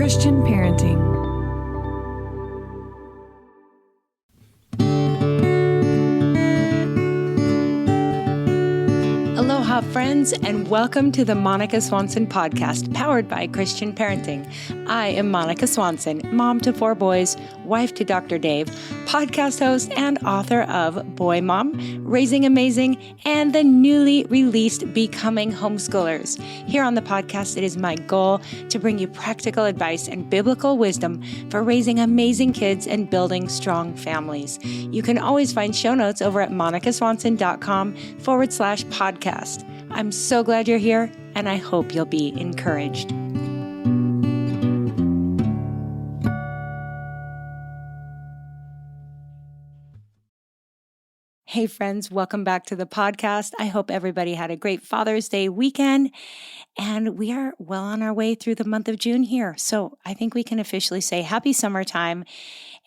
Christian parenting. Aloha, friends, and welcome to the Monica Swanson podcast, powered by Christian Parenting. I am Monica Swanson, mom to 4 boys, wife to Dr. Dave, podcast host and author of Boy Mom, Raising Amazing, and the newly released Becoming Homeschoolers. Here on the podcast, it is my goal to bring you practical advice and biblical wisdom for raising amazing kids and building strong families. You can always find show notes over at monicaswanson.com/podcast. I'm so glad you're here, and I hope you'll be encouraged. Hey friends, welcome back to the podcast. I hope everybody had a great Father's Day weekend, and we are well on our way through the month of June here. So I think we can officially say happy summertime.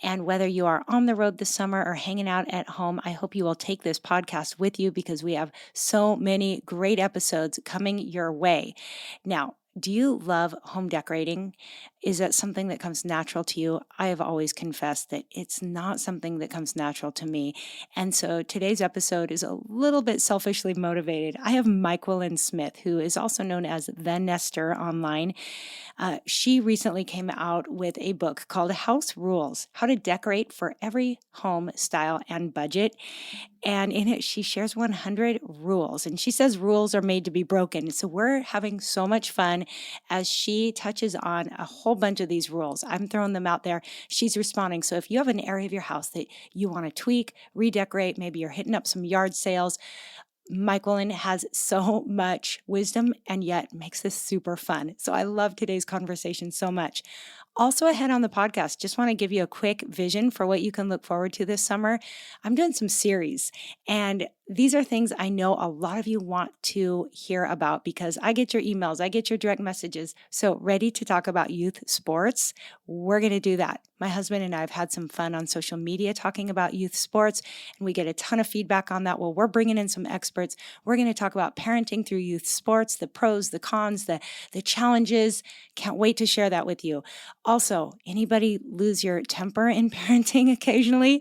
And whether you are on the road this summer or hanging out at home, I hope you will take this podcast with you because we have so many great episodes coming your way. Now, do you love home decorating? Is that something that comes natural to you? I have always confessed that it's not something that comes natural to me. And so today's episode is a little bit selfishly motivated. I have Myquillyn Smith, who is also known as The Nester online. She recently came out with a book called House Rules: How to Decorate for Every Home Style and Budget. And in it, she shares 100 rules. And she says rules are made to be broken. So we're having so much fun as she touches on a whole bunch of these rules. I'm throwing them out there. She's responding. So if you have an area of your house that you want to tweak, redecorate, maybe you're hitting up some yard sales, Myquillyn has so much wisdom and yet makes this super fun. So I love today's conversation so much. Also ahead on the podcast, just want to give you a quick vision for what you can look forward to this summer. I'm doing some series, and these are things I know a lot of you want to hear about because I get your emails, I get your direct messages. So ready to talk about youth sports? We're going to do that. My husband and I have had some fun on social media talking about youth sports, and we get a ton of feedback on that. Well, we're bringing in some experts. We're going to talk about parenting through youth sports, the pros, the cons, the challenges. Can't wait to share that with you. Also, anybody lose your temper in parenting occasionally?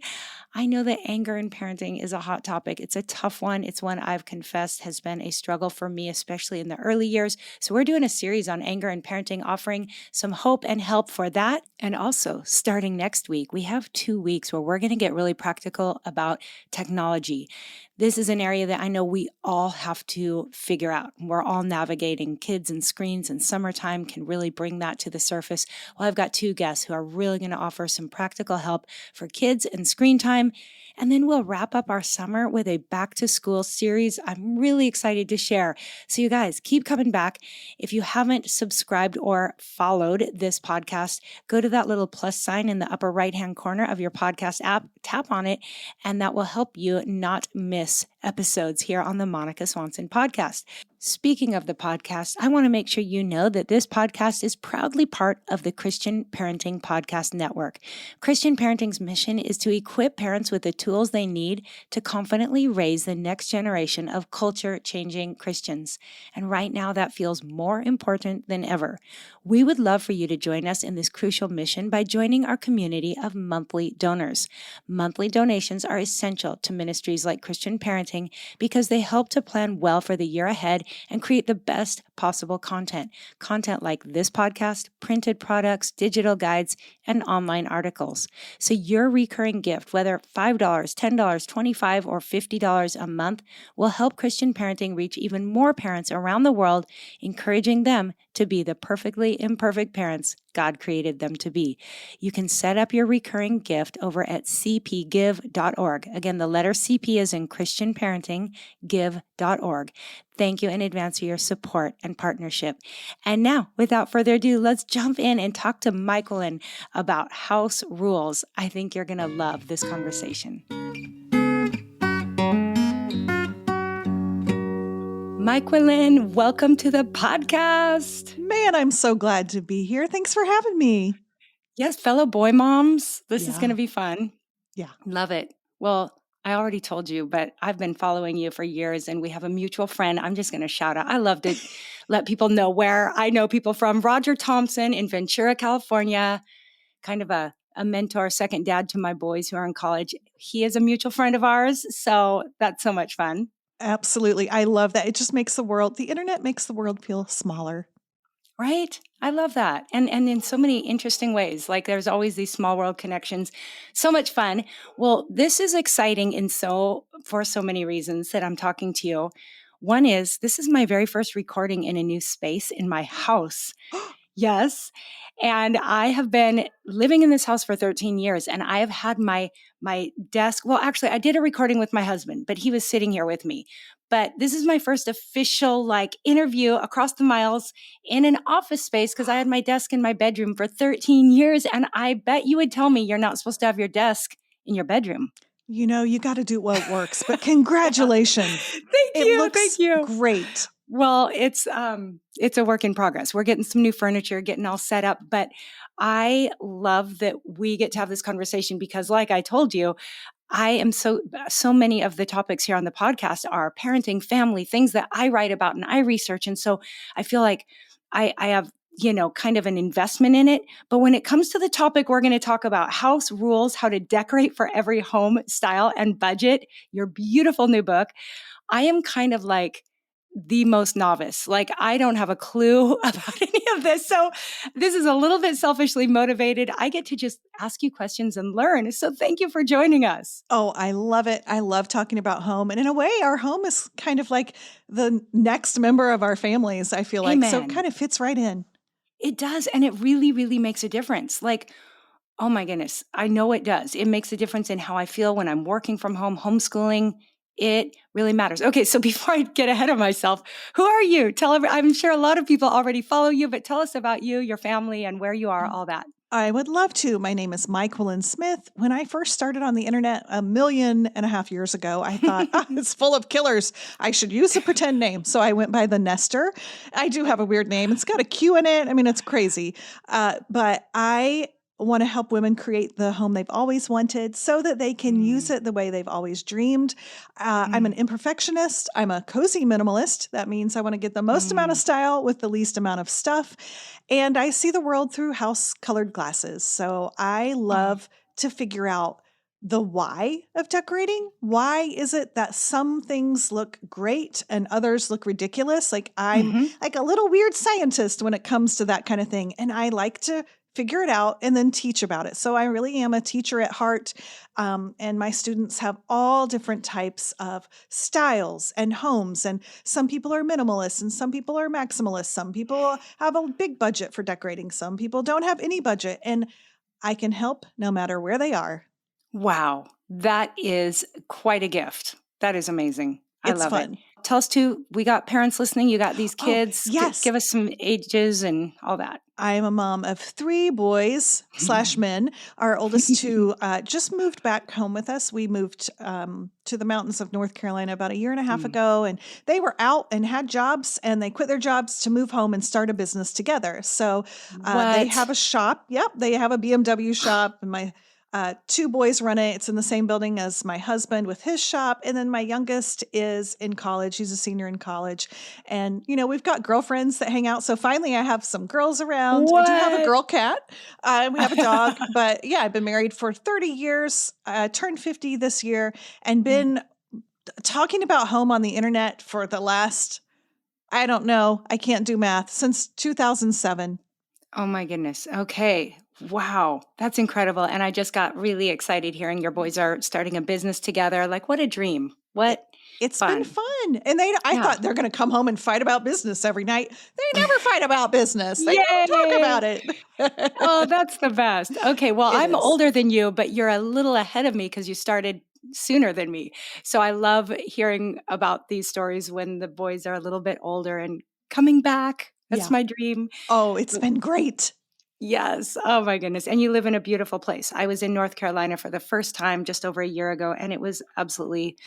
I know that anger in parenting is a hot topic. It's a tough one. It's one I've confessed has been a struggle for me, especially in the early years. So we're doing a series on anger and parenting, offering some hope and help for that. And also, starting next week, we have 2 weeks where we're going to get really practical about technology. This is an area that I know we all have to figure out. We're all navigating kids and screens, and summertime can really bring that to the surface. Well, I've got 2 guests who are really going to offer some practical help for kids and screen time. And then we'll wrap up our summer with a back to school series I'm really excited to share. So you guys, keep coming back. If you haven't subscribed or followed this podcast, go to that little plus sign in the upper right-hand corner of your podcast app, tap on it, and that will help you not miss episodes here on the Monica Swanson podcast. Speaking of the podcast, I want to make sure you know that this podcast is proudly part of the Christian Parenting Podcast Network. Christian Parenting's mission is to equip parents with the tools they need to confidently raise the next generation of culture-changing Christians. And right now, that feels more important than ever. We would love for you to join us in this crucial mission by joining our community of monthly donors. Monthly donations are essential to ministries like Christian Parenting because they help to plan well for the year ahead and create the best possible content. Content like this podcast, printed products, digital guides, and online articles. So your recurring gift, whether $5, $10, $25, or $50 a month, will help Christian Parenting reach even more parents around the world, encouraging them to be the perfectly imperfect parents God created them to be. You can set up your recurring gift over at cpgive.org. Again, the letter CP is in Christian Parenting, give.org. Thank you in advance for your support and partnership. And now, without further ado, let's jump in and talk to Myquillyn about house rules. I think you're going to love this conversation. Myquillyn, welcome to the podcast. Man, I'm so glad to be here. Thanks for having me. Yes, fellow boy moms, this is going to be fun. Yeah. Love it. Well, I already told you, but I've been following you for years and we have a mutual friend. I'm just going to shout out. I love to let people know where I know people from. Roger Thompson in Ventura, California, kind of a mentor, second dad to my boys who are in college. He is a mutual friend of ours. So that's so much fun. Absolutely. I love that. It just makes the internet makes the world feel smaller. Right? I love that. And in so many interesting ways. Like there's always these small world connections. So much fun. Well, this is exciting for so many reasons that I'm talking to you. One is this is my very first recording in a new space in my house. Yes. And I have been living in this house for 13 years and I have had my desk. Well, actually, I did a recording with my husband, but he was sitting here with me. But this is my first official interview across the miles in an office space because I had my desk in my bedroom for 13 years. And I bet you would tell me you're not supposed to have your desk in your bedroom. You got to do what works, but congratulations. Thank It you. looks Thank you. great. Well, it's a work in progress. We're getting some new furniture, getting all set up, but I love that we get to have this conversation because like I told you, I am so many of the topics here on the podcast are parenting, family, things that I write about and I research. And so I feel like I have, kind of an investment in it. But when it comes to the topic, we're going to talk about house rules, how to decorate for every home style and budget, your beautiful new book. I am kind of like the most novice. Like I don't have a clue about any of this. So this is a little bit selfishly motivated. I get to just ask you questions and learn. So thank you for joining us. Oh, I love it. I love talking about home. And in a way, our home is kind of like the next member of our families, I feel like. So it Amen. kind of fits right in. It does. And it really, really makes a difference. Like, oh my goodness, I know it does. It makes a difference in how I feel when I'm working from home, homeschooling. It really matters. Okay, so before I get ahead of myself, who are you? I'm sure a lot of people already follow you, but tell us about you, your family, and where you are, all that. I would love to. My name is Myquillyn Smith. When I first started on the internet 1.5 million years ago, I thought, it's full of killers. I should use a pretend name. So I went by the Nester. I do have a weird name. It's got a Q in it. I mean, it's crazy. But I want to help women create the home they've always wanted so that they can use it the way they've always dreamed. I'm an imperfectionist. I'm a cozy minimalist. That means I want to get the most amount of style with the least amount of stuff. And I see the world through house colored glasses. So I love to figure out the why of decorating. Why is it that some things look great and others look ridiculous? Like I'm like a little weird scientist when it comes to that kind of thing. And I like to figure it out and then teach about it. So I really am a teacher at heart. And my students have all different types of styles and homes. And some people are minimalists and some people are maximalists. Some people have a big budget for decorating. Some people don't have any budget. And I can help no matter where they are. Wow, that is quite a gift. That is amazing. I It's love it. fun. Tell us too, we got parents listening. You got these Oh, kids. yes. Give us some ages and all that. I am a mom of 3 boys / men. Our oldest 2 just moved back home with us. We moved to the mountains of North Carolina about 1.5 years ago, and they were out and had jobs, and they quit their jobs to move home and start a business together. So they have a shop. Yep, they have a BMW shop, and my 2 boys run it. It's in the same building as my husband with his shop. And then my youngest is in college. He's a senior in college. And, we've got girlfriends that hang out. So finally I have some girls around. What? I do have a girl cat. And we have a dog. But yeah, I've been married for 30 years, turned 50 this year, and been talking about home on the internet for the last, I don't know, I can't do math, since 2007. Oh my goodness. Okay. Wow. That's incredible. And I just got really excited hearing your boys are starting a business together. Like what a dream. What It's fun. been fun. And I thought they're going to come home and fight about business every night. They never fight about business. They never talk about it. Oh, that's the best. Okay. Well, I'm is. older than you, but you're a little ahead of me because you started sooner than me. So I love hearing about these stories when the boys are a little bit older and coming back. That's my dream. Oh, it's been great. Yes. Oh my goodness. And you live in a beautiful place. I was in North Carolina for the first time just over a year ago, and it was absolutely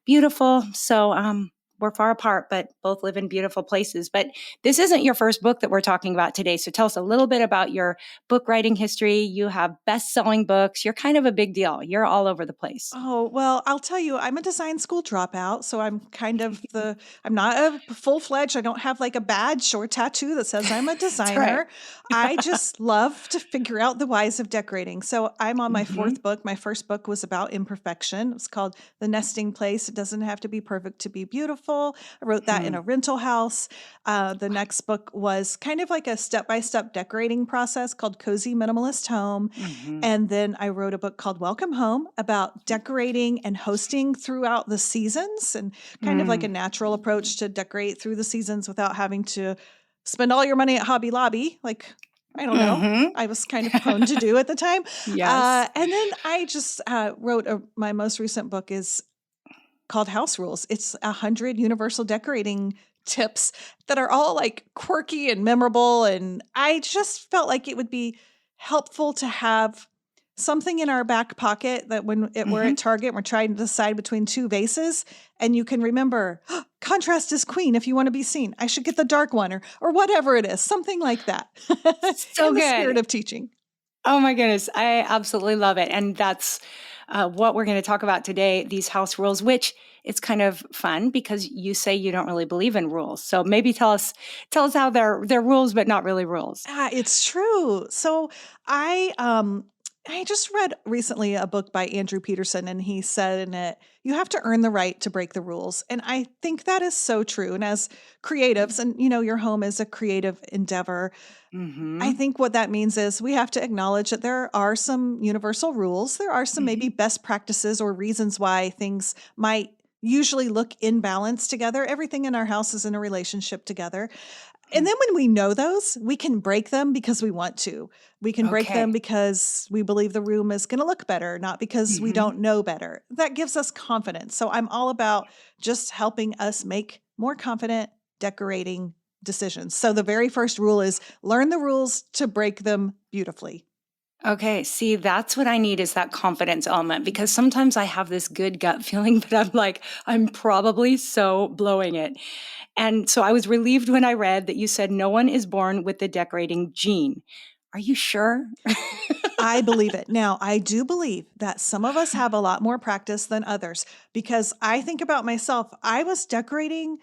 beautiful. So, we're far apart, but both live in beautiful places. But this isn't your first book that we're talking about today. So tell us a little bit about your book writing history. You have best-selling books. You're kind of a big deal. You're all over the place. Oh, well, I'll tell you, I'm a design school dropout. So I'm kind of I'm not a full-fledged, I don't have like a badge or tattoo that says I'm a That's right. designer. I just love to figure out the whys of decorating. So I'm on my Mm-hmm. fourth book. My first book was about imperfection. It was called The Nesting Place. It doesn't have to be perfect to be beautiful. I wrote that in a rental house. The next book was kind of like a step-by-step decorating process called Cozy Minimalist Home. Mm-hmm. And then I wrote a book called Welcome Home about decorating and hosting throughout the seasons and kind of like a natural approach to decorate through the seasons without having to spend all your money at Hobby Lobby. Like, I don't know. Mm-hmm. I was kind of prone to do at the time. Yes. And then I just wrote my most recent book is called House Rules. It's 100 universal decorating tips that are all like quirky and memorable. And I just felt like it would be helpful to have something in our back pocket that when we're at Target, we're trying to decide between two vases, and you can remember, contrast is queen if you want to be seen. I should get the dark one or whatever it is, something like that. So in the good. spirit of teaching. Oh my goodness. I absolutely love it. And that's what we're going to talk about today, these house rules, which it's kind of fun because you say you don't really believe in rules. So maybe tell us how they're rules, but not really rules. It's true. So I just read recently a book by Andrew Peterson, and he said in it, you have to earn the right to break the rules. And I think that is so true. And as creatives, and your home is a creative endeavor, I think what that means is we have to acknowledge that there are some universal rules. There are some maybe best practices or reasons why things might usually look in balance together. Everything in our house is in a relationship together. And then when we know those, we can break them because we want to. We can break them Okay. because we believe the room is going to look better, not because we don't know better. That gives us confidence. So I'm all about just helping us make more confident decorating decisions. So the very first rule is learn the rules to break them beautifully. Okay. See, that's what I need is that confidence element because sometimes I have this good gut feeling, but I'm like, I'm probably so blowing it. And so I was relieved when I read that you said no one is born with the decorating gene. Are you sure? I believe it. Now, I do believe that some of us have a lot more practice than others because I think about myself. I was decorating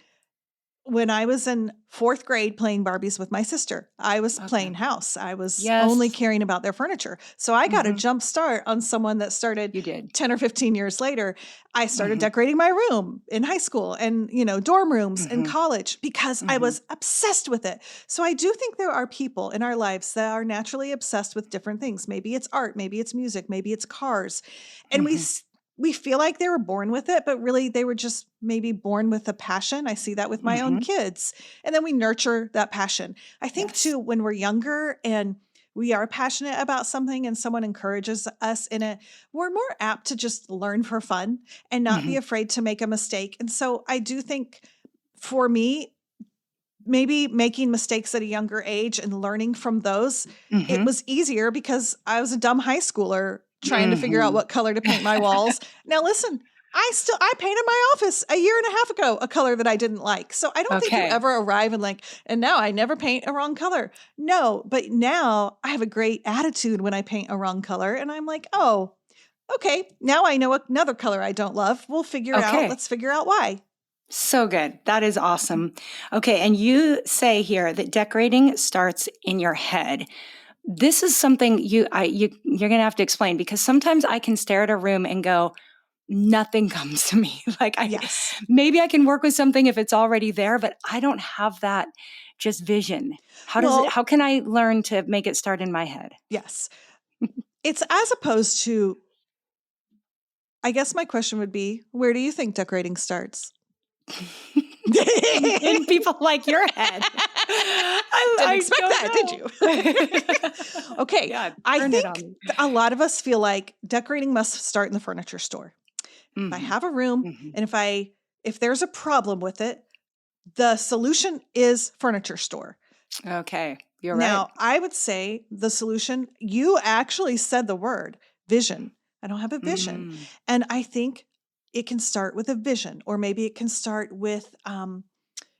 when I was in fourth grade playing Barbies with my sister. I was playing Okay. house. I was Yes. only caring about their furniture. So I got a jump start on someone that started You did. 10 or 15 years later. I started decorating my room in high school and, dorm rooms in college because I was obsessed with it. So I do think there are people in our lives that are naturally obsessed with different things. Maybe it's art, maybe it's music, maybe it's cars. And we feel like they were born with it, but really they were just maybe born with a passion. I see that with my own kids. And then we nurture that passion. I think Yes. too, when we're younger and we are passionate about something and someone encourages us in it, we're more apt to just learn for fun and not be afraid to make a mistake. And so I do think for me, maybe making mistakes at a younger age and learning from those, it was easier because I was a dumb high schooler trying to figure out what color to paint my walls. Now listen, I painted my office a year and a half ago, a color that I didn't like. So I don't think you Okay. ever arrive and now I never paint a wrong color. No, but now I have a great attitude when I paint a wrong color. And I'm like, oh, okay, now I know another color I don't love. We'll figure it out. Okay. Let's figure out why. So good. That is awesome. Okay. And you say here that decorating starts in your head. This is something you're going to have to explain because sometimes I can stare at a room and go, nothing comes to me. Yes. Maybe I can work with something if it's already there, but I don't have that just vision. How can I learn to make it start in my head? Yes. It's as opposed to, I guess my question would be, where do you think decorating starts? In people like your head. Didn't expect that, did you? Okay. Yeah, I turn it think on me. a lot of us feel like decorating must start in the furniture store. If I have a room and if there's a problem with it, the solution is furniture store. Okay, you're right. Now, I would say the solution, you actually said the word vision. I don't have a vision. And I think it can start with a vision, or maybe it can start with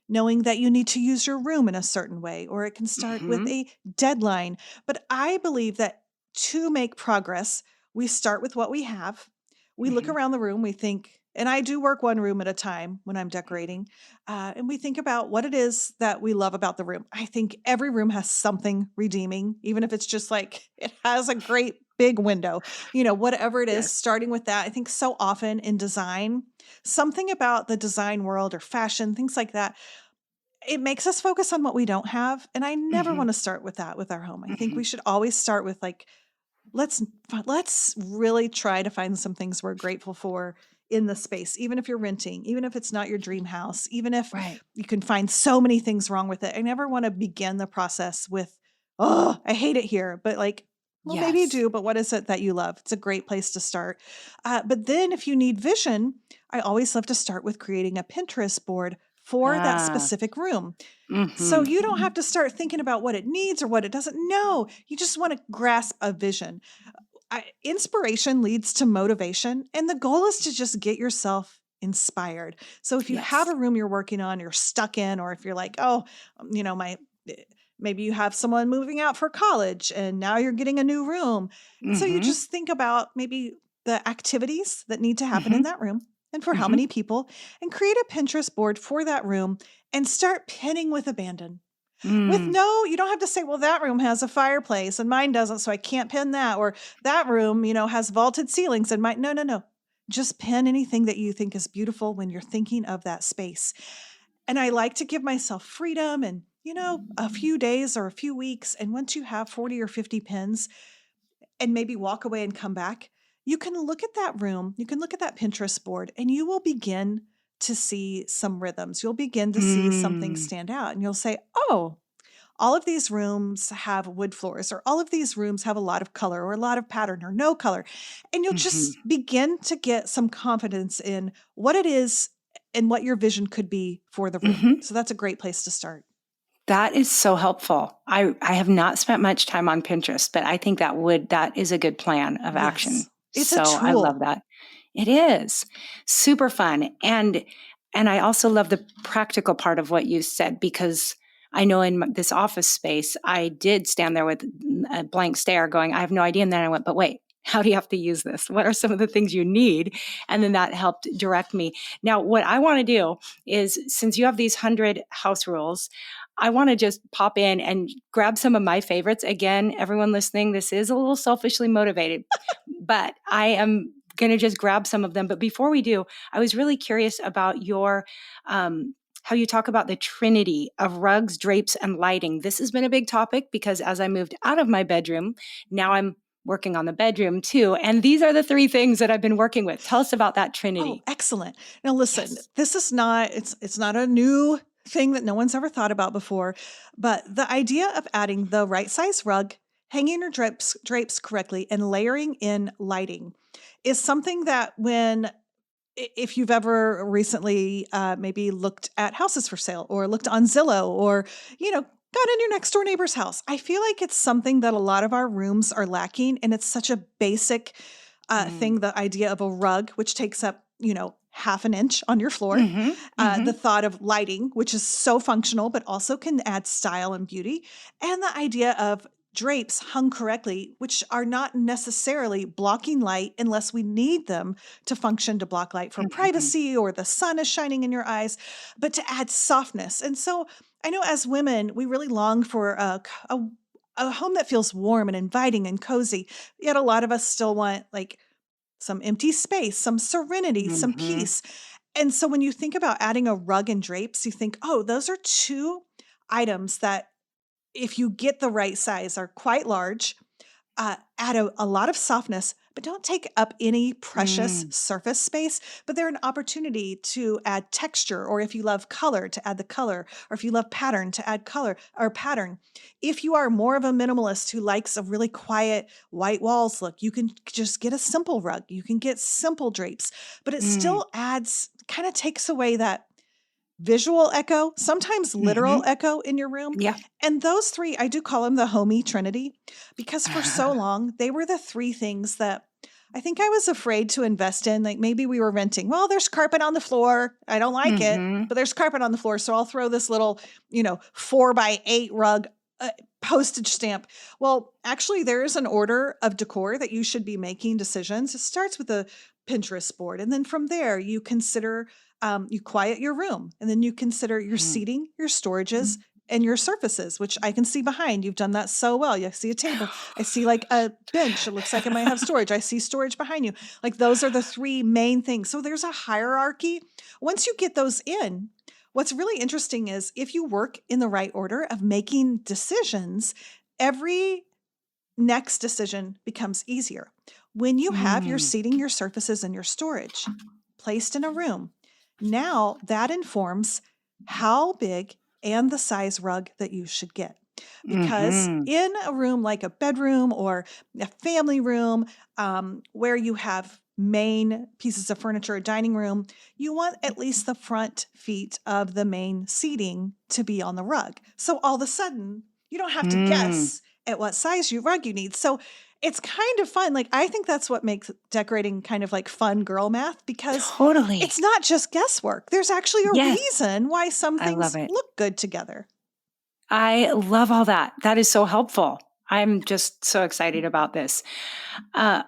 knowing that you need to use your room in a certain way, or it can start with Hmm. a deadline. But I believe that to make progress, we start with what we have. We look Hmm. around the room, we think, and I do work one room at a time when I'm decorating, and we think about what it is that we love about the room. I think every room has something redeeming, even if it's just like it has a great big window, whatever it is, Yes. starting with that. I think so often in design, something about the design world or fashion, things like that, it makes us focus on what we don't have. And I never Hmm. want to start with that with our home. I think Hmm. we should always start with like, let's really try to find some things we're grateful for in the space, even if you're renting, even if it's not your dream house, even if Right. you can find so many things wrong with it. I never want to begin the process with, oh, I hate it here. But like, well, maybe you Yes. do, but what is it that you love? It's a great place to start. But then if you need vision, I always love to start with creating a Pinterest board for that Ah. specific room. So Hmm. you don't have to start thinking about what it needs or what it doesn't know. You just want to grasp a vision. Inspiration leads to motivation, and the goal is to just get yourself inspired. So if you have Yes. a room you're working on, you're stuck in, or if you're like, oh, my maybe you have someone moving out for college and now you're getting a new room. So you Hmm. just think about maybe the activities that need to happen Hmm. in that room and for how Hmm. many people, and create a Pinterest board for that room and start pinning with abandon. With Mm. no, you don't have to say, well, that room has a fireplace and mine doesn't, so I can't pin that. Or that room, has vaulted ceilings and mine. No, no, no. Just pin anything that you think is beautiful when you're thinking of that space. And I like to give myself freedom and, a few days or a few weeks. And once you have 40 or 50 pins and maybe walk away and come back, you can look at that room, you can look at that Pinterest board, and you will begin to see some rhythms. You'll begin to see something Mm. stand out and you'll say, oh, all of these rooms have wood floors, or all of these rooms have a lot of color, or a lot of pattern, or no color. And you'll Hmm. just begin to get some confidence in what it is and what your vision could be for the room. Hmm. So that's a great place to start. That is so helpful. I have not spent much time on Pinterest, but I think that is a good plan of action. Yes, it's a So I love tool. that. It is super fun. And I also love the practical part of what you said, because I know in this office space, I did stand there with a blank stare going, I have no idea. And then I went, but wait, how do you have to use this? What are some of the things you need? And then that helped direct me. Now, what I want to do is, since you have these 100 house rules, I want to just pop in and grab some of my favorites. Again, everyone listening, this is a little selfishly motivated, but I am going to just grab some of them. But before we do, I was really curious about your how you talk about the trinity of rugs, drapes, and lighting. This has been a big topic because as I moved out of my bedroom, now I'm working on the bedroom too. And these are the three things that I've been working with. Tell us about that Oh, trinity. excellent. Now listen, Yes. this is not it's not a new thing that no one's ever thought about before, but the idea of adding the right size rug, hanging your drapes correctly, and layering in lighting is something that if you've ever recently maybe looked at houses for sale or looked on Zillow, or got in your next door neighbor's house, I feel like it's something that a lot of our rooms are lacking, and it's such a basic Mm. thing, the idea of a rug, which takes up, half an inch on your floor. Mm-hmm. Mm-hmm. The thought of lighting, which is so functional, but also can add style and beauty. And the idea of drapes hung correctly, which are not necessarily blocking light unless we need them to function to block light for Mm-hmm. privacy or the sun is shining in your eyes, but to add softness. And so I know as women, we really long for a home that feels warm and inviting and cozy. Yet a lot of us still want like some empty space, some serenity, some Mm-hmm. peace. And so when you think about adding a rug and drapes, you think, oh, those are two items that, if you get the right size, are quite large, add a lot of softness, but don't take up any precious Mm. surface space. But they're an opportunity to add texture, or if you love color, to add the color, or if you love pattern, to add color or pattern. If you are more of a minimalist who likes a really quiet white walls look, you can just get a simple rug. You can get simple drapes, but it Mm. still adds, kind of takes away that visual echo, sometimes literal Mm-hmm. echo in your room. Yeah. And those three, I do call them the homey trinity, because for so long, they were the three things that I think I was afraid to invest in, like maybe we were renting. Well, there's carpet on the floor. I don't like it, Mm-hmm. but there's carpet on the floor. So I'll throw this little, 4x8 rug postage stamp. Well, actually, there is an order of decor that you should be making decisions. It starts with a Pinterest board. And then from there, you consider, you quiet your room. And then you consider your seating, your storages, and your surfaces, which I can see behind. You've done that so well. You see a table. I see like a bench. It looks like it might have storage. I see storage behind you. Like those are the three main things. So there's a hierarchy. Once you get those in, what's really interesting is if you work in the right order of making decisions, every next decision becomes easier. When you have your seating, your surfaces, and your storage placed in a room, now that informs how big and the size rug that you should get. Because Mm-hmm. in a room like a bedroom or a family room, where you have main pieces of furniture, a dining room, you want at least the front feet of the main seating to be on the rug. So all of a sudden, you don't have to guess at what size rug you need. So it's kind of fun. Like, I think that's what makes decorating kind of like fun girl math, because Totally. it's not just guesswork. There's actually a Yes. reason why some I love things it. look good together. I love all that. That is so helpful. I'm just so excited about this.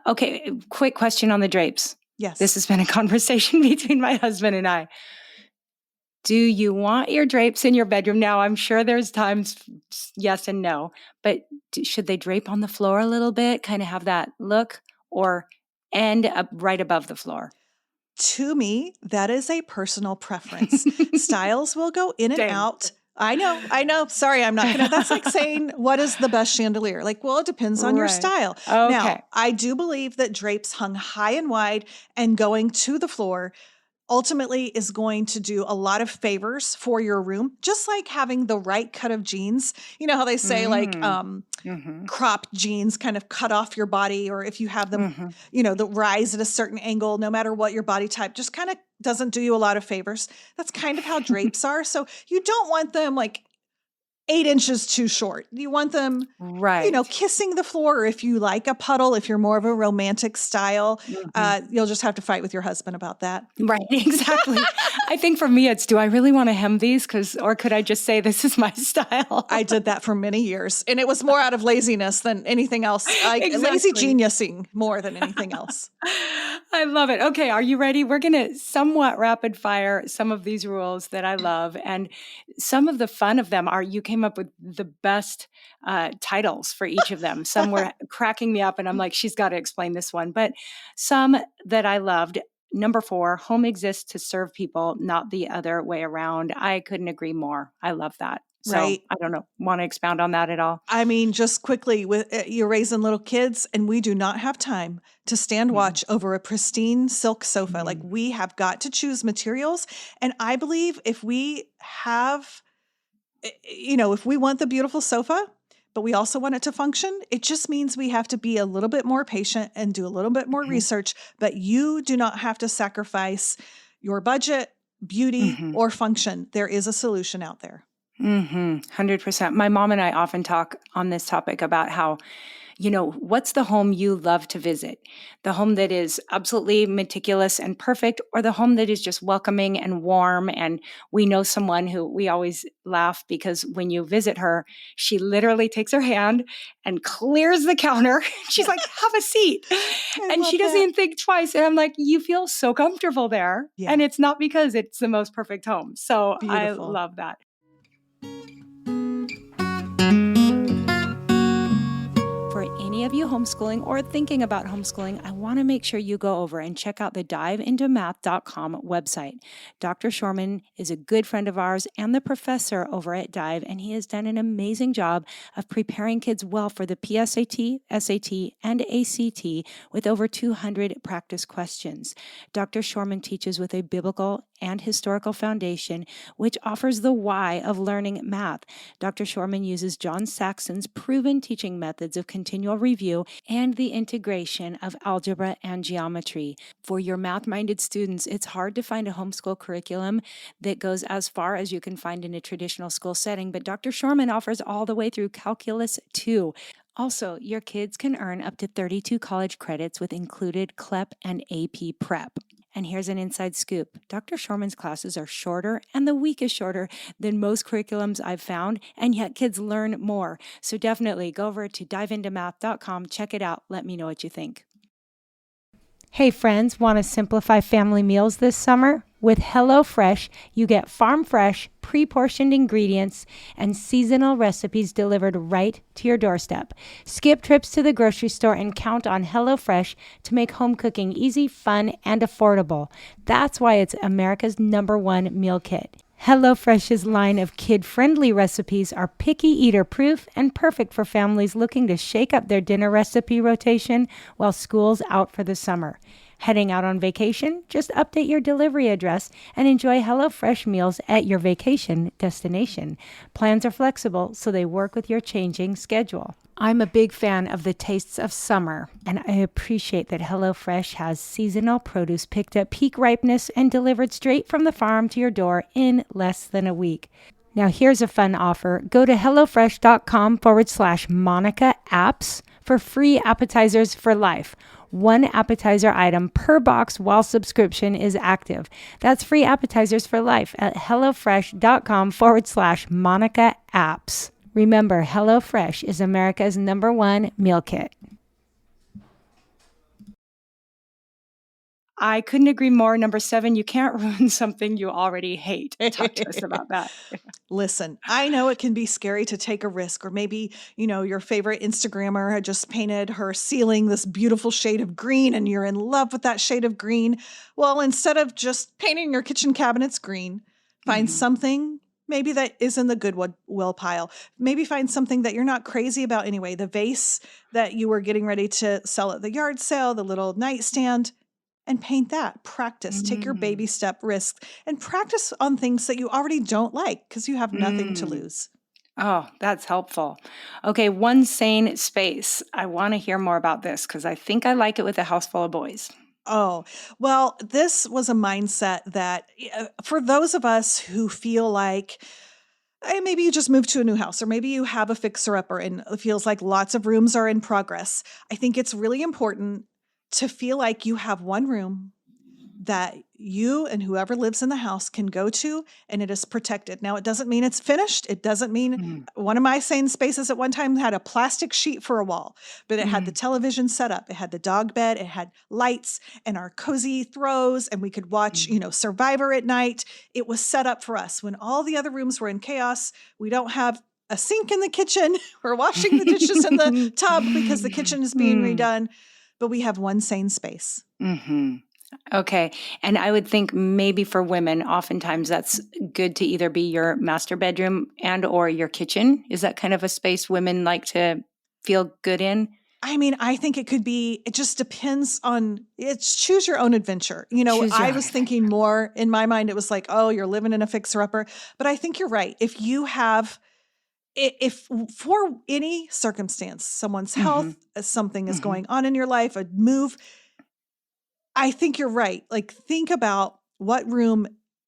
Okay, quick question on the drapes. Yes. This has been a conversation between my husband and I. Do you want your drapes in your bedroom? Now, I'm sure there's times yes and no, but should they drape on the floor a little bit, kind of have that look, or end up right above the floor? To me, that is a personal preference. Styles will go in and Same. out. I know. Sorry, I'm not going to. That's like saying, what is the best chandelier? Like, well, it depends on your Right. style. Okay. Now, I do believe that drapes hung high and wide and going to the floor ultimately is going to do a lot of favors for your room, just like having the right cut of jeans. You know how they say like Mm-hmm. cropped jeans kind of cut off your body, or if you have them, Mm-hmm. the rise at a certain angle, no matter what your body type, just kind of doesn't do you a lot of favors. That's kind of how drapes are. So you don't want them like 8 inches too short. You want them, Right. kissing the floor. Or if you like a puddle, if you're more of a romantic style, you'll just have to fight with your husband about that. Right, exactly. I think for me, it's, do I really want to hem these? Or could I just say, this is my style? I did that for many years, and it was more out of laziness than anything else. Lazy Exactly. geniusing more than anything else. I love it. Okay, are you ready? We're going to somewhat rapid fire some of these rules that I love. And some of the fun of them are, you came up with the best titles for each of them. Some were cracking me up, and I'm like, she's got to explain this one. But some that I loved. Number 4, home exists to serve people, not the other way around. I couldn't agree more. I love that. So Right. I don't know. Want to expound on that at all? I mean, just quickly, with you're raising little kids, and we do not have time to stand watch over a pristine silk sofa. Like, we have got to choose materials. And I believe if we have, if we want the beautiful sofa, but we also want it to function, it just means we have to be a little bit more patient and do a little bit more research. But you do not have to sacrifice your budget, beauty, or function. There is a solution out there. 100%. My mom and I often talk on this topic about how, what's the home you love to visit? The home that is absolutely meticulous and perfect, or the home that is just welcoming and warm. And we know someone who we always laugh, because when you visit her, she literally takes her hand and clears the counter. She's like, have a seat. And she doesn't even think twice. And I'm like, you feel so comfortable there. Yeah. And it's not because it's the most perfect home. So Beautiful. I love that. For any of you homeschooling or thinking about homeschooling, I want to make sure you go over and check out the diveintomath.com website. Dr. Shorman is a good friend of ours and the professor over at Dive, and he has done an amazing job of preparing kids well for the PSAT, SAT, and ACT with over 200 practice questions. Dr. Shorman teaches with a biblical and historical foundation, which offers the why of learning math. Dr. Shorman uses John Saxon's proven teaching methods of continual review and the integration of algebra and geometry. For your math-minded students, it's hard to find a homeschool curriculum that goes as far as you can find in a traditional school setting, but Dr. Shorman offers all the way through Calculus 2. Also, your kids can earn up to 32 college credits with included CLEP and AP prep. And here's an inside scoop. Dr. Shorman's classes are shorter and the week is shorter than most curriculums I've found, and yet kids learn more. So definitely go over to diveintomath.com, check it out. Let me know what you think. Hey friends, want to simplify family meals this summer? With HelloFresh, you get farm fresh, pre-portioned ingredients and seasonal recipes delivered right to your doorstep. Skip trips to the grocery store and count on HelloFresh to make home cooking easy, fun, and affordable. That's why it's America's #1 meal kit. HelloFresh's line of kid-friendly recipes are picky eater proof and perfect for families looking to shake up their dinner recipe rotation while school's out for the summer. Heading out on vacation? Just update your delivery address and enjoy HelloFresh meals at your vacation destination. Plans are flexible, so they work with your changing schedule. I'm a big fan of the tastes of summer, and I appreciate that HelloFresh has seasonal produce picked at peak ripeness and delivered straight from the farm to your door in less than a week. Now here's a fun offer. Go to HelloFresh.com/Monica apps for free appetizers for life. One appetizer item per box while subscription is active. That's free appetizers for life at HelloFresh.com/Monica apps. Remember, HelloFresh is America's #1 meal kit. I couldn't agree more. Number 7, you can't ruin something you already hate. Talk to us about that. Listen, I know it can be scary to take a risk, or maybe, your favorite Instagrammer had just painted her ceiling this beautiful shade of green and you're in love with that shade of green. Well, instead of just painting your kitchen cabinets green, find something maybe that is in the goodwill pile. Maybe find something that you're not crazy about anyway. The vase that you were getting ready to sell at the yard sale, the little nightstand, and paint that. Practice. Take your baby step risk and practice on things that you already don't like because you have nothing to lose. Oh, that's helpful. Okay, one sane space. I want to hear more about this because I think I like it with a house full of boys. Oh, well, this was a mindset that for those of us who feel like maybe you just moved to a new house, or maybe you have a fixer-upper and it feels like lots of rooms are in progress, I think it's really important to feel like you have one room that you and whoever lives in the house can go to, and it is protected. Now, it doesn't mean it's finished. It doesn't mean one of my sane spaces at one time had a plastic sheet for a wall, but it had the television set up. It had the dog bed. It had lights and our cozy throws, and we could watch, Survivor at night. It was set up for us. When all the other rooms were in chaos, we don't have a sink in the kitchen. We're washing the dishes in the tub because the kitchen is being redone, but we have one sane space. Okay. And I would think maybe for women, oftentimes that's good to either be your master bedroom and or your kitchen. Is that kind of a space women like to feel good in? I mean, I think it could be, it just depends on, it's choose your own adventure. I was thinking more in my mind, it was like, oh, you're living in a fixer-upper. But I think you're right. If for any circumstance, someone's health, something is going on in your life, a move, I think you're right. Like, think about what room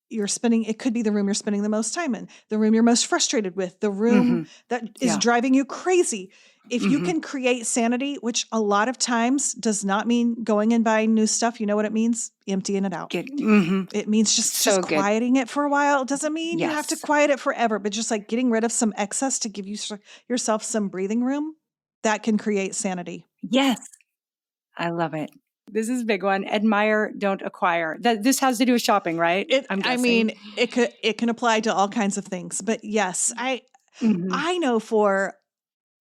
you're spending. It could be the room you're spending the most time in, the room you're most frustrated with, the room that is driving you crazy. If you can create sanity, which a lot of times does not mean going and buying new stuff. You know what it means? Emptying it out. It means just quieting it for a while. It doesn't mean you have to quiet it forever, but just like getting rid of some excess to give yourself some breathing room, that can create sanity. Yes. I love it. This is a big one. Admire, don't acquire. This has to do with shopping, right? I mean, it can apply to all kinds of things, but yes, I know for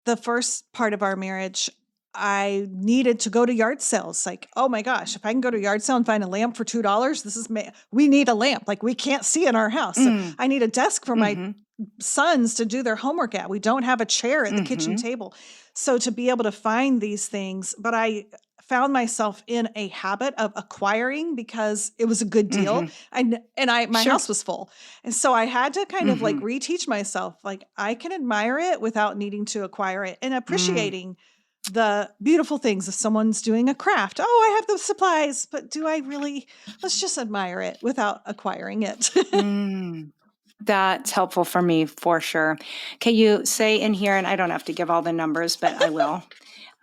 the first part of our marriage, I needed to go to yard sales. Like, oh my gosh, if I can go to a yard sale and find a lamp for $2, we need a lamp. Like, we can't see in our house. So I need a desk for my sons to do their homework at. We don't have a chair at the kitchen table. So to be able to find these things, but I found myself in a habit of acquiring because it was a good deal. My house was full. And so I had to kind of like reteach myself, like I can admire it without needing to acquire it, and appreciating the beautiful things. If someone's doing a craft, oh, I have the supplies, but do I really? Let's just admire it without acquiring it. That's helpful for me for sure. Can you say in here, and I don't have to give all the numbers, but I will.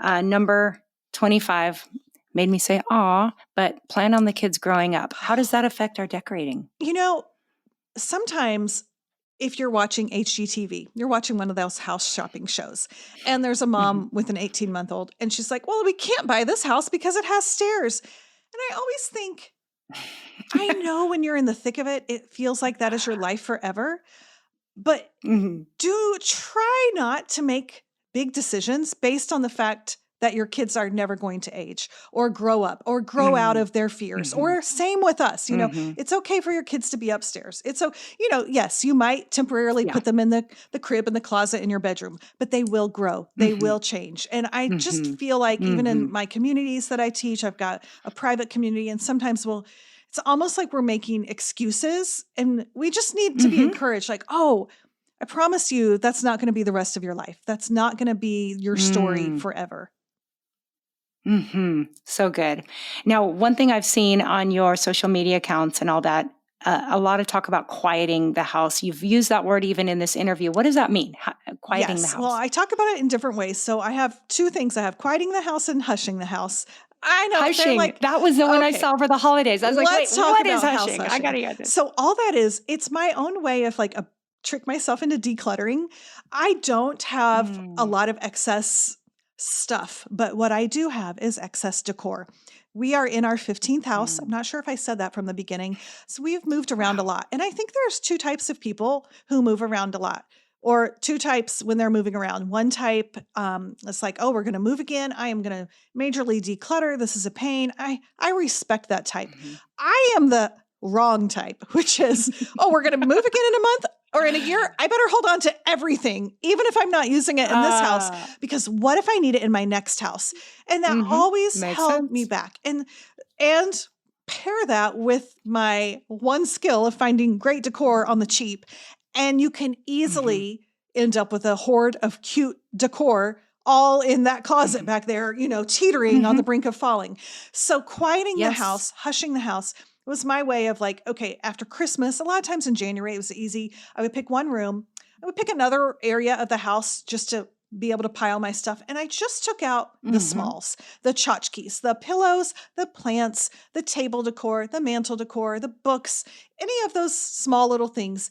Number 25 made me say, aw, but plan on the kids growing up. How does that affect our decorating? Sometimes if you're watching HGTV, you're watching one of those house shopping shows, and there's a mom with an 18-month-old, and she's like, well, we can't buy this house because it has stairs. And I always think, I know when you're in the thick of it, it feels like that is your life forever. But do try not to make big decisions based on the fact that your kids are never going to age or grow up or grow out of their fears. Or same with us, it's okay for your kids to be upstairs. It's so, yes, you might temporarily put them in the crib and the closet in your bedroom, but they will grow. They will change. And I just feel like even in my communities that I teach, I've got a private community, and sometimes it's almost like we're making excuses, and we just need to be encouraged. Like, oh, I promise you that's not going to be the rest of your life. That's not going to be your story forever. So good. Now, one thing I've seen on your social media accounts and all that, a lot of talk about quieting the house. You've used that word even in this interview. What does that mean? Quieting the house? Well, I talk about it in different ways. So I have two things. I have quieting the house and hushing the house. I know. Hushing. That was the one I saw for the holidays. I was like, wait, what is hushing? I got to get this. So all that is, it's my own way of trick myself into decluttering. I don't have a lot of excess stuff, but what I do have is excess decor. We are in our 15th house. I'm not sure if I said that from the beginning. So we've moved around a lot. And I think there's two types of people who move around a lot, or two types when they're moving around. One type, it's like, oh, we're going to move again. I am going to majorly declutter. This is a pain. I respect that type. I am the wrong type, which is, oh, we're going to move again in a month or in a year. I better hold on to everything, even if I'm not using it in this house, because what if I need it in my next house? And that always held me back. And pair that with my one skill of finding great decor on the cheap, and you can easily end up with a hoard of cute decor all in that closet back there, teetering on the brink of falling. So quieting the house, hushing the house was my way of like, okay, after Christmas, a lot of times in January, it was easy. I would pick one room. I would pick another area of the house just to be able to pile my stuff. And I just took out the smalls, the tchotchkes, the pillows, the plants, the table decor, the mantle decor, the books, any of those small little things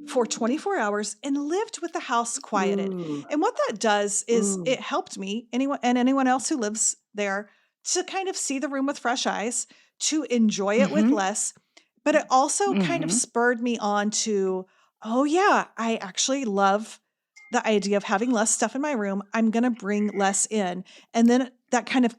for 24 hours, and lived with the house quieted. And what that does is it helped me, anyone else who lives there, to kind of see the room with fresh eyes, to enjoy it with less. But it also kind of spurred me on to, oh yeah, I actually love the idea of having less stuff in my room. I'm going to bring less in. And then that kind of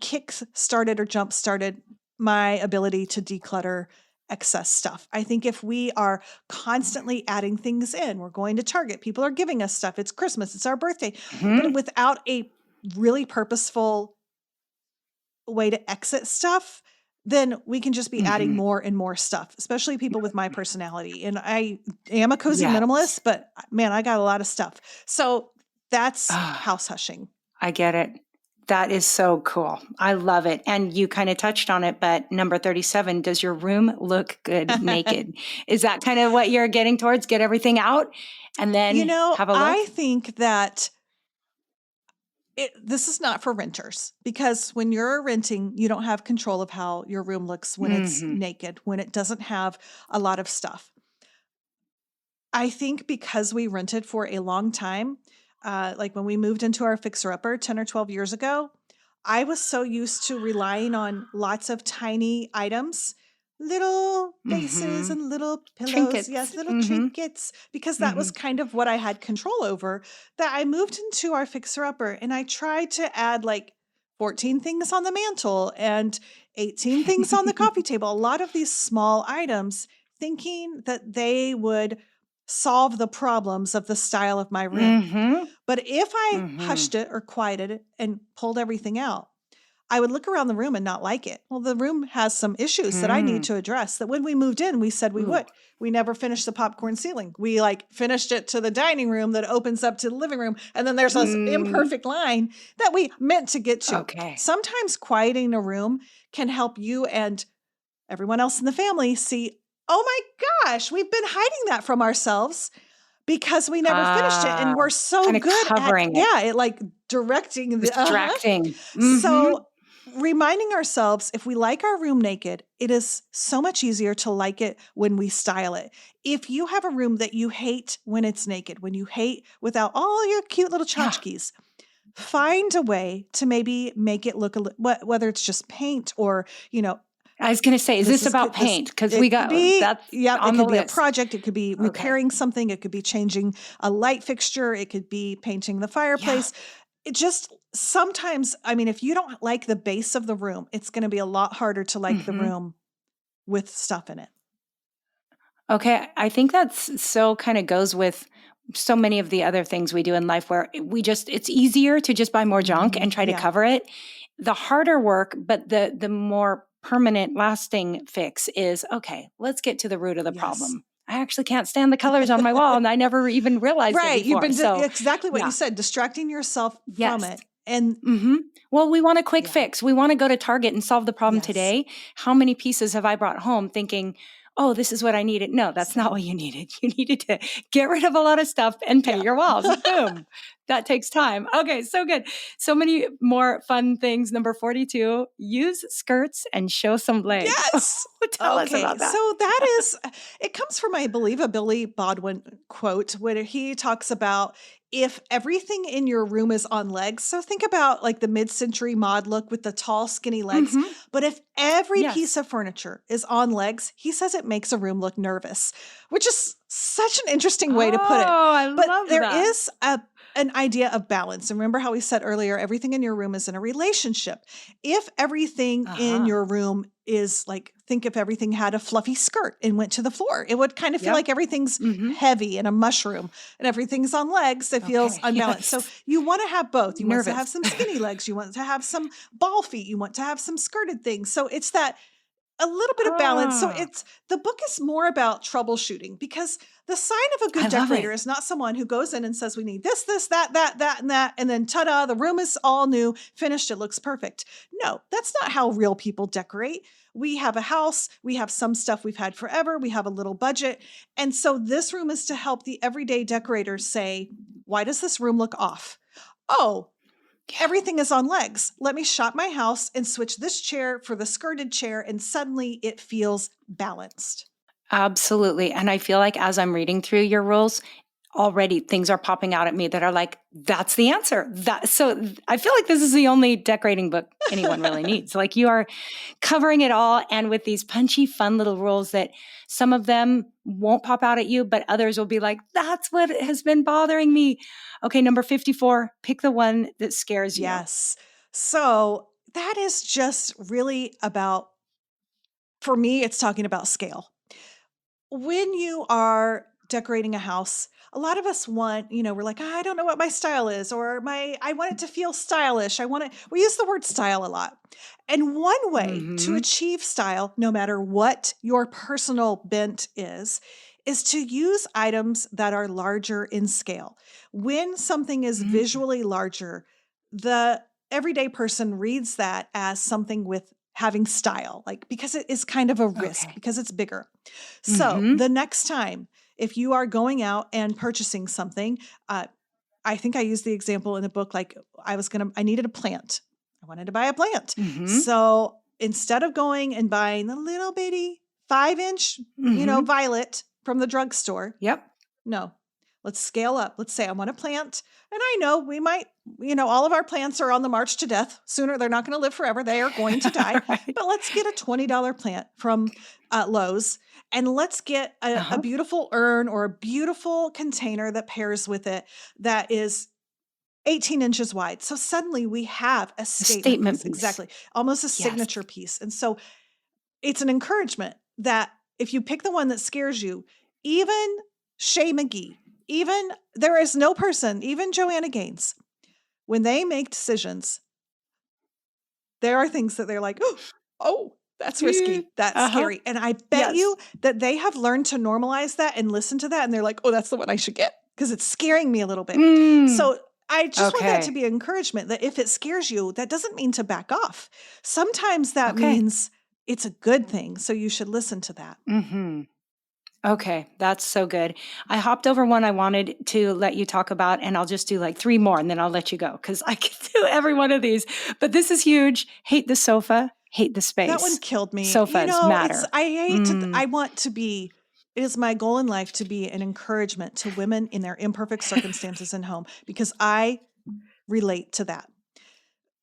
started or jump started my ability to declutter excess stuff. I think if we are constantly adding things in, we're going to Target, people are giving us stuff. It's Christmas, it's our birthday, but without a really purposeful way to exit stuff, then we can just be adding more and more stuff, especially people with my personality. And I am a cozy minimalist, but man, I got a lot of stuff. So that's house hushing. I get it. That is so cool. I love it. And you kind of touched on it, but number 37, does your room look good naked? Is that kind of what you're getting towards? Get everything out and then have a look? I think that this is not for renters, because when you're renting, you don't have control of how your room looks when it's naked, when it doesn't have a lot of stuff. I think because we rented for a long time, like when we moved into our fixer-upper 10 or 12 years ago, I was so used to relying on lots of tiny items, little vases and little pillows. Trinkets. Yes, little trinkets, because that was kind of what I had control over, that I moved into our fixer-upper and I tried to add like 14 things on the mantle and 18 things on the coffee table, a lot of these small items, thinking that they would solve the problems of the style of my room. But if I hushed it or quieted it and pulled everything out, I would look around the room and not like it. Well, the room has some issues that I need to address, that when we moved in, we said we would. We never finished the popcorn ceiling. We finished it to the dining room that opens up to the living room. And then there's this imperfect line that we meant to get to. Okay. Sometimes quieting a room can help you and everyone else in the family see oh my gosh, we've been hiding that from ourselves because we never finished it. And we're so Kind of good at, covering it, like directing distracting. Mm-hmm. So reminding ourselves, if we like our room naked, it is so much easier to like it when we style it. If you have a room that you hate when it's naked, when you hate without all your cute little Yeah. tchotchkes, find a way to maybe make it look whether it's just paint or, I was going to say, is this about paint? Because we got that's it on the could be a list. project. It could be Okay. repairing something. It could be changing a light fixture. It could be painting the fireplace. It just sometimes, I mean, if you don't like the base of the room, it's going to be a lot harder to like the room with stuff in it. Okay. I think that's so kind of goes with so many of the other things we do in life where it's easier to just buy more junk and try to cover it. The harder work, but the more permanent lasting fix is, okay, let's get to the root of the problem. I actually can't stand the colors on my wall and I never even realized it before. You've been so exactly what you said, distracting yourself from it. And well, we want a quick fix. We want to go to Target and solve the problem today. How many pieces have I brought home thinking, oh, this is what I needed? No, that's not what you needed. You needed to get rid of a lot of stuff and paint your walls. Boom. That takes time. Okay, so good. So many more fun things. Number 42, use skirts and show some legs. Yes. Tell us about that. So that is, it comes from, I believe, a Billy Baldwin quote where he talks about if everything in your room is on legs. So think about like the mid-century mod look with the tall, skinny legs. But if every piece of furniture is on legs, he says it makes a room look nervous, which is such an interesting way to put it. I but love there that. is an idea of balance. And remember how we said earlier, everything in your room is in a relationship. If everything in your room is like, think if everything had a fluffy skirt and went to the floor, it would kind of feel like everything's heavy and a mushroom, and everything's on legs. It feels unbalanced. So you want to have both. You want to have some skinny legs. You want to have some ball feet. You want to have some skirted things. So it's that a little bit of balance. So the book is more about troubleshooting, because the sign of a good decorator is not someone who goes in and says, we need this, that, and that. And then ta-da, the room is all new, finished. It looks perfect. No, that's not how real people decorate. We have a house. We have some stuff we've had forever. We have a little budget. And so this room is to help the everyday decorator say, why does this room look off? Oh, everything is on legs. Let me shop my house and switch this chair for the skirted chair, and suddenly it feels balanced. Absolutely. And I feel like as I'm reading through your rules, already things are popping out at me that are like, that's the answer. So I feel like this is the only decorating book anyone really needs. Like, you are covering it all, and with these punchy, fun little rules that some of them won't pop out at you, but others will be like, that's what has been bothering me. Okay, number 54, pick the one that scares you. Yes. So that is just really about, for me, it's talking about scale. When you are decorating a house, a lot of us want, we're like, I don't know what my style is, or I want it to feel stylish. We use the word style a lot. And one way to achieve style, no matter what your personal bent is to use items that are larger in scale. When something is visually larger, the everyday person reads that as something with having style, like, because it is kind of a risk because it's bigger. So the next time, if you are going out and purchasing something, I think I used the example in the book, like I needed a plant. I wanted to buy a plant. So instead of going and buying the little bitty 5-inch, violet from the drugstore. No, let's scale up. Let's say I want a plant. And I know we might, all of our plants are on the march to death. Sooner, they're not going to live forever. They are going to die. But let's get a $20 plant from Lowe's, and let's get a beautiful urn or a beautiful container that pairs with it that is 18 inches wide. So suddenly we have a statement piece. Exactly. Almost a signature piece. And so it's an encouragement that if you pick the one that scares you, even Shay McGee, even there is no person, even Joanna Gaines, when they make decisions, there are things that they're like, oh, that's risky. That's scary. And I bet you that they have learned to normalize that and listen to that. And they're like, oh, that's the one I should get because it's scaring me a little bit. So I just want that to be an encouragement that if it scares you, that doesn't mean to back off. Sometimes that means it's a good thing. So you should listen to that. Okay, that's so good. I hopped over one I wanted to let you talk about, and I'll just do like 3 more and then I'll let you go because I can do every one of these. But this is huge. Hate the sofa, hate the That one space. killed me. Sofas matter. I want to be, it is my goal in life to be an encouragement to women in their imperfect circumstances in home because I relate to that.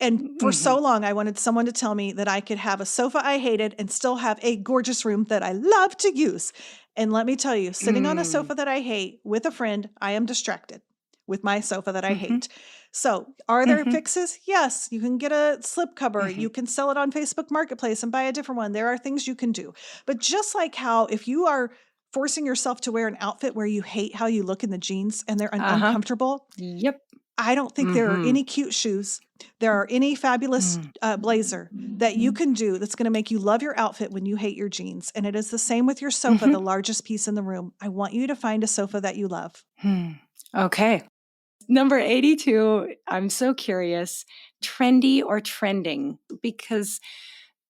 And for Mhm. so long, I wanted someone to tell me that I could have a sofa I hated and still have a gorgeous room that I love to use. And let me tell you, sitting on a Mm. sofa that I hate with a friend, I am distracted with my sofa that I Mhm. hate. So, are there Mhm. fixes? Yes. You can get a slip cover. Mhm. You can sell it on Facebook Marketplace and buy a different one. There are things you can do. But just like how if you are forcing yourself to wear an outfit where you hate how you look in the jeans and they're Uh-huh. uncomfortable, Yep. I don't think there are Mhm. any cute shoes, there are any fabulous Mm. blazer that you can do that's going to make you love your outfit when you hate your jeans. And it is the same with your sofa, the Mhm. largest piece in the room. I want you to find a sofa that you love. Hmm. Okay. Number 82, I'm so curious, trendy or trending? Because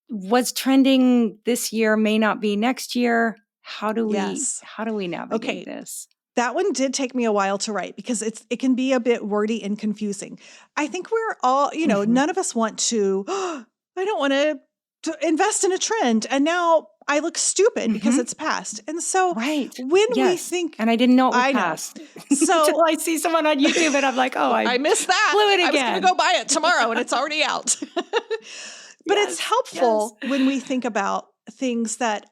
what's trending this year may not be next year. Yes. How do we navigate Okay. this? That one did take me a while to write because it can be a bit wordy and confusing. I think we're all, Mhm. none of us want to, I don't want to invest in a trend. And now I look stupid because Mhm. it's past. And so Right. when we Yes. think, And I didn't know it was I know. past So until I see someone on YouTube and I'm like, "Oh, I I missed that. blew it I was going to again." go buy it tomorrow and it's already out. But it's Yes. Yes. helpful when we think about things that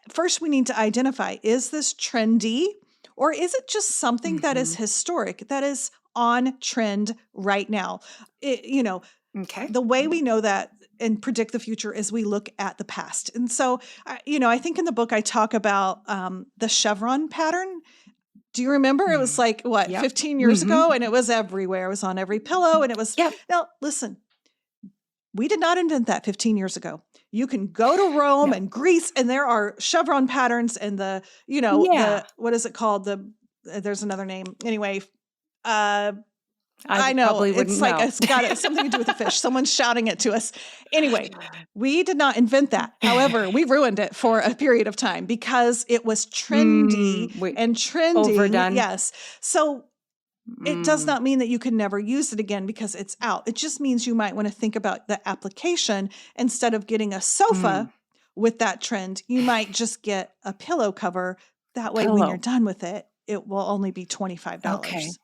first we need to identify, is this trendy or is it just something that is Mhm. historic, that is on trend right now? Okay. The way we know that and predict the future is we look at the past. And so, I think in the book I talk about the chevron pattern. Do you remember? It was Mm. like, what, Yep. 15 years Mhm. ago? And it was everywhere. It was on every pillow. And it was, Yep. now listen, we did not invent that 15 years ago. You can go to Rome No. and Greece, and there are chevron patterns and Yeah. what is it called? There's another name. Anyway, uh, I I know probably it's wouldn't like know. it's got something to do with a fish. Someone's shouting it to us. Anyway, we did not invent that. However, we ruined it for a period of time because it was trendy Wait, and trending. overdone? Yes. So it does Mm. not mean that you can never use it again because it's out. It just means you might want to think about the application. Instead of getting a Mm. sofa with that trend, you might just get a pillow cover. That way, when you're Pillow. done with it, it will only be Okay. $25.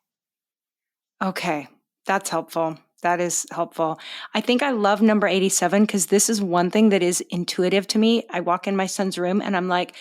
Okay. That's helpful. That is helpful. I think I love number 87 because this is one thing that is intuitive to me. I walk in my son's room and I'm like,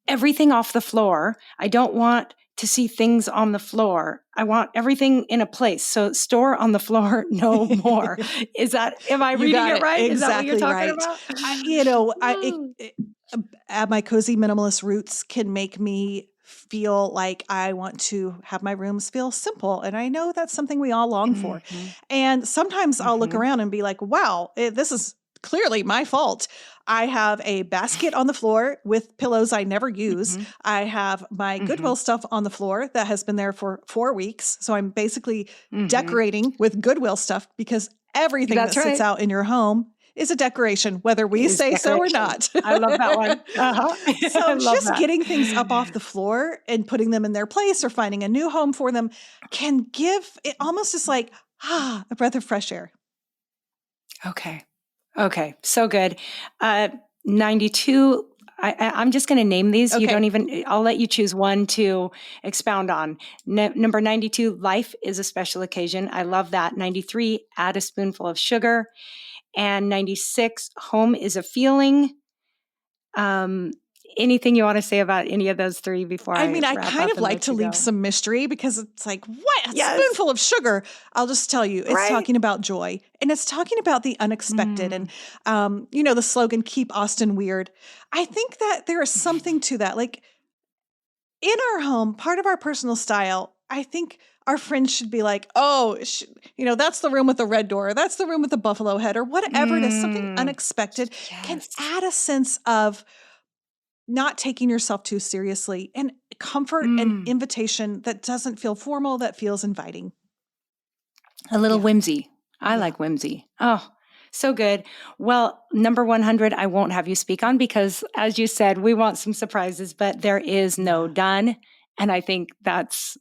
everything off the floor. I don't want to see things on the floor. I want everything in a place. So store on the floor no more. Am I You reading got it it right? Is that what you're exactly talking right. about? I, you know, I Mm. it, my cozy minimalist roots can make me feel like I want to have my rooms feel simple, and I know that's something we all long for. Mhm. And sometimes I'll look Mhm. around and be like, "Wow, this is clearly my fault." I have a basket on the floor with pillows I never use. Mhm. I have my Mhm. Goodwill stuff on the floor that has been there for 4 weeks. So I'm basically Mhm. decorating with Goodwill stuff because everything that That's sits right. out in your home is a decoration, whether we Is say so or decoration. not. I love that one. Uh-huh. I So love just that. getting things up off the floor and putting them in their place or finding a new home for them can give it almost just like, a breath of fresh air. Okay. Okay. So good. 92. I'm just going to name these. You don't Okay. even, I'll let you choose one to expound on. Number 92, life is a special occasion. I love that. 93, add a spoonful of sugar. And 96, home is a feeling. Um, Anything you want to say about any of those three before I I mean, I wrap kind up of and like let to you leave go? some mystery because it's like, what? A Yes. spoonful of sugar. I'll just tell you, it's Right. talking about joy and it's talking about the unexpected. And, Mm. the slogan, keep Austin weird. I think that there is something to that. Like in our home, part of our personal style, I think our friends should be like, oh, that's the room with the red door. That's the room with the buffalo head or whatever it is. Something Mm. unexpected can Yes. add a sense of not taking yourself too seriously and comfort and Mm. invitation that doesn't feel formal, that feels inviting. A little Yeah. whimsy. I Yeah. like whimsy. Oh, So good. Well, number 100, I won't have you speak on because, as you said, we want some surprises, but there is no done. And I think that's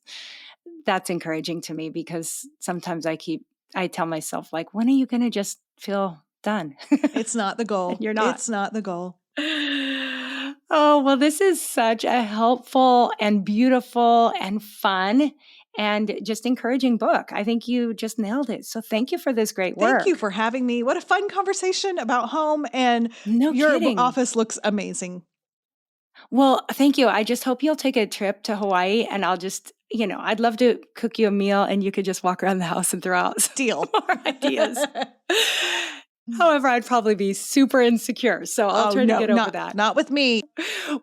encouraging to me because sometimes I tell myself, like, when are you going to just feel done? It's not the goal. And you're not. It's not the goal. Oh, well, this is such a helpful and beautiful and fun and just encouraging book. I think you just nailed it. So thank you for this great work. Thank you for having me. What a fun conversation about home, and No your kidding. office looks amazing. Well, thank you. I just hope you'll take a trip to Hawaii and I'll just, I'd love to cook you a meal and you could just walk around the house and throw out some Deal. more ideas. However, I'd probably be super insecure. So I'll try to get over that. Not with me.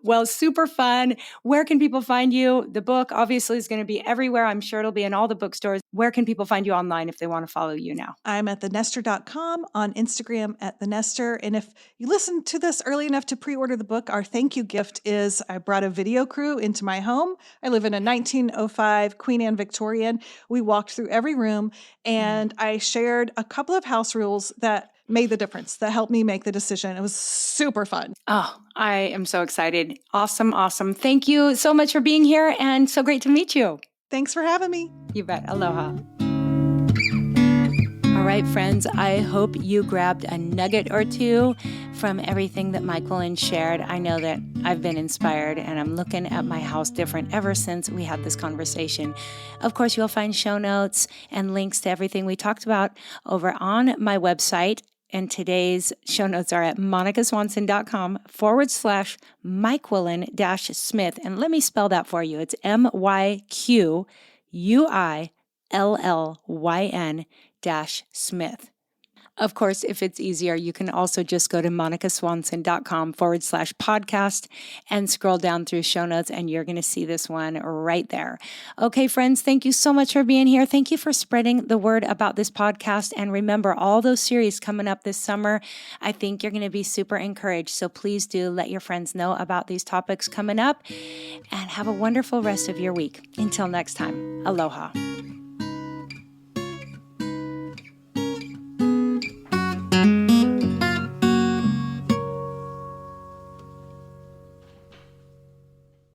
Well, super fun. Where can people find you? The book obviously is going to be everywhere. I'm sure it'll be in all the bookstores. Where can people find you online if they want to follow you now? I'm at thenester.com, on Instagram at thenester. And if you listen to this early enough to pre-order the book, our thank you gift is I brought a video crew into my home. I live in a 1905 Queen Anne Victorian. We walked through every room and I shared a couple of house rules that made the difference, that helped me make the decision. It was super fun. Oh, I am so excited. Awesome, awesome. Thank you so much for being here and so great to meet you. Thanks for having me. You bet. Aloha. All right, friends, I hope you grabbed a nugget or two from everything that Myquillyn shared. I know that I've been inspired and I'm looking at my house different ever since we had this conversation. Of course, you'll find show notes and links to everything we talked about over on my website. And today's show notes are at monicaswanson.com/Myquillyn-Smith. And let me spell that for you. It's MYQUILLYN-Smith. Of course, if it's easier, you can also just go to monicaswanson.com/podcast and scroll down through show notes, and you're going to see this one right there. Okay, friends, thank you so much for being here. Thank you for spreading the word about this podcast. And remember, all those series coming up this summer, I think you're going to be super encouraged. So please do let your friends know about these topics coming up and have a wonderful rest of your week. Until next time, aloha.